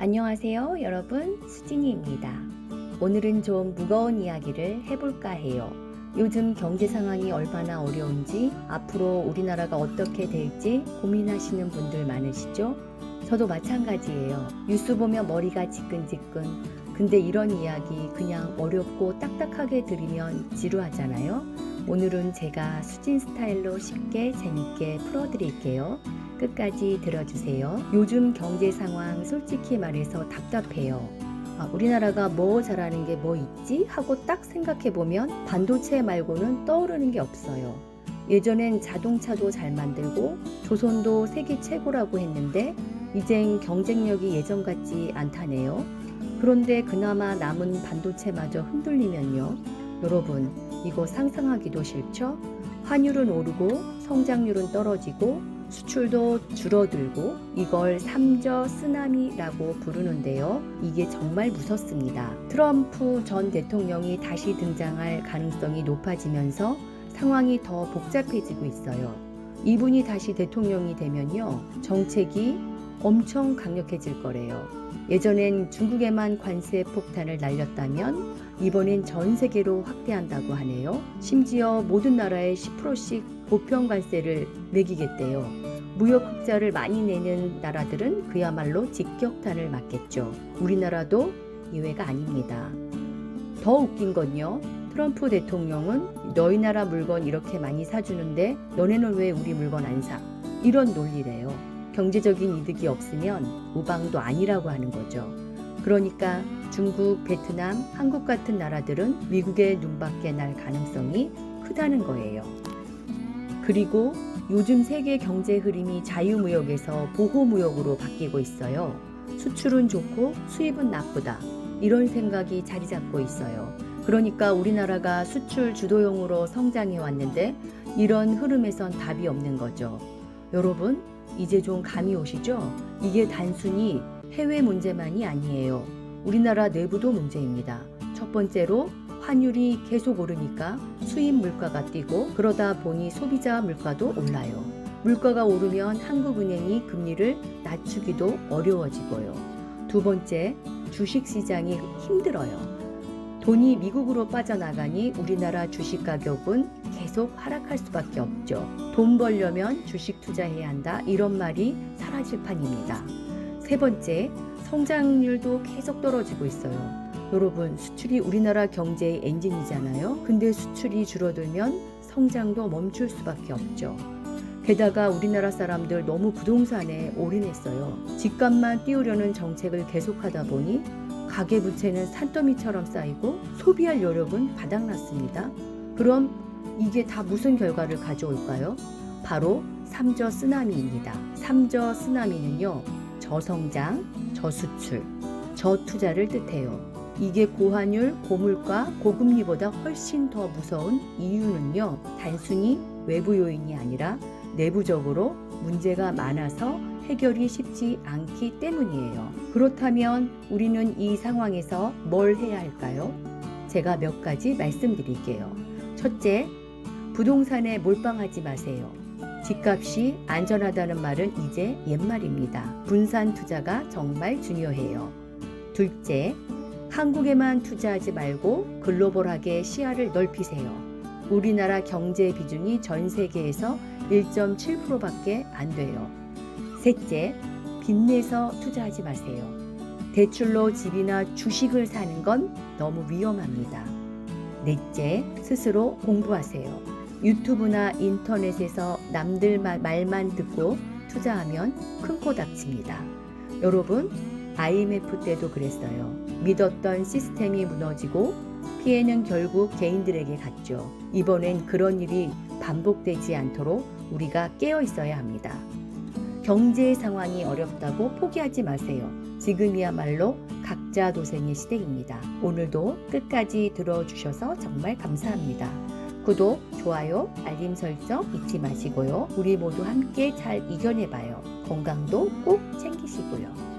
안녕하세요, 여러분. 수진이입니다. 오늘은 좀 무거운 이야기를 해볼까 해요. 요즘 경제 상황이 얼마나 어려운지, 앞으로 우리나라가 어떻게 될지 고민하시는 분들 많으시죠? 저도 마찬가지예요. 뉴스 보면 머리가 지끈지끈. 근데 이런 이야기 그냥 어렵고 딱딱하게 들으면 지루하잖아요. 오늘은 제가 수진 스타일로 쉽게 재밌게 풀어드릴게요. 끝까지 들어주세요. 요즘 경제 상황 솔직히 말해서 답답해요. 우리나라가 뭐 잘하는 게 뭐 있지? 하고 딱 생각해보면 반도체 말고는 떠오르는 게 없어요. 예전엔 자동차도 잘 만들고 조선도 세계 최고라고 했는데 이젠 경쟁력이 예전 같지 않다네요. 그런데 그나마 남은 반도체마저 흔들리면요. 여러분, 이거 상상하기도 싫죠? 환율은 오르고 성장률은 떨어지고 수출도 줄어들고 이걸 삼저 쓰나미라고 부르는데요. 이게 정말 무섭습니다. 트럼프 전 대통령이 다시 등장할 가능성이 높아지면서 상황이 더 복잡해지고 있어요. 이분이 다시 대통령이 되면요. 정책이 엄청 강력해질 거래요. 예전엔 중국에만 관세 폭탄을 날렸다면 이번엔 전 세계로 확대한다고 하네요. 심지어 모든 나라에 10%씩 보편 관세를 매기겠대요. 무역 흑자를 많이 내는 나라들은 그야말로 직격탄을 맞겠죠. 우리나라도 예외가 아닙니다. 더 웃긴 건요. 트럼프 대통령은 너희 나라 물건 이렇게 많이 사주는데 너네는 왜 우리 물건 안 사? 이런 논리래요. 경제적인 이득이 없으면 우방도 아니라고 하는 거죠. 그러니까 중국, 베트남, 한국 같은 나라들은 미국의 눈밖에 날 가능성이 크다는 거예요. 그리고 요즘 세계 경제 흐름이 자유무역에서 보호무역으로 바뀌고 있어요. 수출은 좋고 수입은 나쁘다. 이런 생각이 자리 잡고 있어요. 그러니까 우리나라가 수출 주도형으로 성장해 왔는데 이런 흐름에선 답이 없는 거죠. 여러분, 이제 좀 감이 오시죠? 이게 단순히 해외 문제만이 아니에요. 우리나라 내부도 문제입니다. 첫 번째로 환율이 계속 오르니까 수입 물가가 뛰고 그러다 보니 소비자 물가도 올라요. 물가가 오르면 한국은행이 금리를 낮추기도 어려워지고요. 두 번째, 주식시장이 힘들어요. 돈이 미국으로 빠져나가니 우리나라 주식 가격은 계속 하락할 수밖에 없죠. 돈 벌려면 주식 투자해야 한다. 이런 말이 사라질 판입니다. 세 번째, 성장률도 계속 떨어지고 있어요. 여러분, 수출이 우리나라 경제의 엔진이잖아요. 근데 수출이 줄어들면 성장도 멈출 수밖에 없죠. 게다가 우리나라 사람들 너무 부동산에 올인했어요. 집값만 띄우려는 정책을 계속하다 보니 가계부채는 산더미처럼 쌓이고 소비할 여력은 바닥났습니다. 그럼 이게 다 무슨 결과를 가져올까요? 바로 삼저 쓰나미입니다. 삼저 쓰나미는요, 저성장, 저수출, 저투자를 뜻해요. 이게 고환율, 고물가, 고금리보다 훨씬 더 무서운 이유는요, 단순히 외부 요인이 아니라 내부적으로 문제가 많아서 해결이 쉽지 않기 때문이에요. 그렇다면 우리는 이 상황에서 뭘 해야 할까요? 제가 몇 가지 말씀드릴게요. 첫째, 부동산에 몰빵하지 마세요. 집값이 안전하다는 말은 이제 옛말입니다. 분산 투자가 정말 중요해요. 둘째, 한국에만 투자하지 말고 글로벌하게 시야를 넓히세요. 우리나라 경제 비중이 전 세계에서 1.7%밖에 안 돼요. 셋째, 빚내서 투자하지 마세요. 대출로 집이나 주식을 사는 건 너무 위험합니다. 넷째, 스스로 공부하세요. 유튜브나 인터넷에서 남들 말만 듣고 투자하면 큰 코 닥칩니다. 여러분, IMF 때도 그랬어요. 믿었던 시스템이 무너지고 피해는 결국 개인들에게 갔죠. 이번엔 그런 일이 반복되지 않도록 우리가 깨어 있어야 합니다. 경제 상황이 어렵다고 포기하지 마세요. 지금이야말로 각자 도생의 시대입니다. 오늘도 끝까지 들어주셔서 정말 감사합니다. 구독, 좋아요, 알림 설정 잊지 마시고요. 우리 모두 함께 잘 이겨내봐요. 건강도 꼭 챙기시고요.